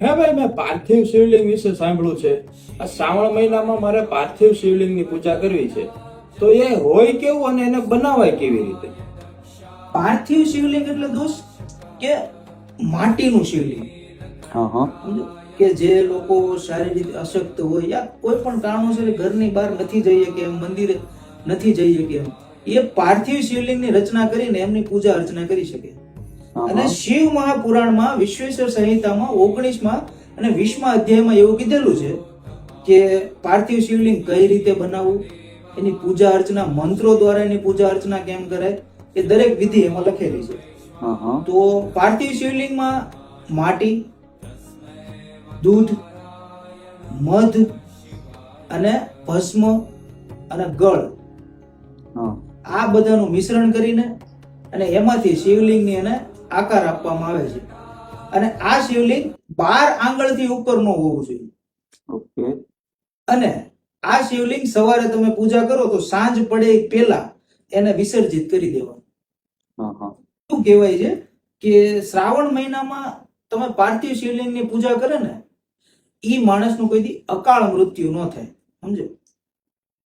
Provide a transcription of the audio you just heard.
હે ભાઈ, મેં પાર્થિવ શિવલિંગ વિશે સાંભળ્યું છે. આ શ્રાવણ મહિનામાં મારે પાર્થિવ શિવલિંગની પૂજા કરવી છે. તો એ હોય કેવું અને એને બનાવાય કેવી રીતે? પાર્થિવ શિવલિંગ એટલે દોસ્ત કે માટીનું શિવલિંગ. હા હા સમજો કે જે લોકો શારીરિક અશક્ત હોય યા કોઈ પણ કારણોસર ઘરની બહાર નથી જઈ શકે એમ, મંદિરે નથી જઈ શકે એમ, એ પાર્થિવ શિવલિંગની રચના કરીને એમની પૂજા અર્ચના કરી શકે. અને શિવ મહાપુરાણમાં વિશ્વેશ્વર સંહિતામાં 19માં અને 20માં અધ્યાયમાં એવું કીધેલું છે કે પાર્થિવ શિવલિંગ કઈ રીતે બનાવવું, એની પૂજા અર્ચના, મંત્રો દ્વારા એની પૂજા અર્ચના કેમ કરાય, એ દરેક વિધિ એમાં લખેલી છે. તો પાર્થિવ શિવલિંગમાં માટી, દૂધ, મધ અને ભસ્મ અને ગળ, આ બધાનું મિશ્રણ કરીને અને એમાંથી શિવલિંગની એને આકાર આપવામાં આવે છે. અને આ શિવલિંગ 12 આંગળથી ઉપર ન હોવું જોઈએ. ઓકે. અને આ શિવલિંગ સવારે તમે પૂજા કરો તો સાંજ પડે પહેલા એને વિસર્જિત કરી દેવાનું. શું કહેવાય છે કે શ્રાવણ મહિનામાં તમે પાર્થિવ શિવલિંગની પૂજા કરે ને, ઈ માણસનું કોઈ દી અકાળ મૃત્યુ ન થાય. સમજો?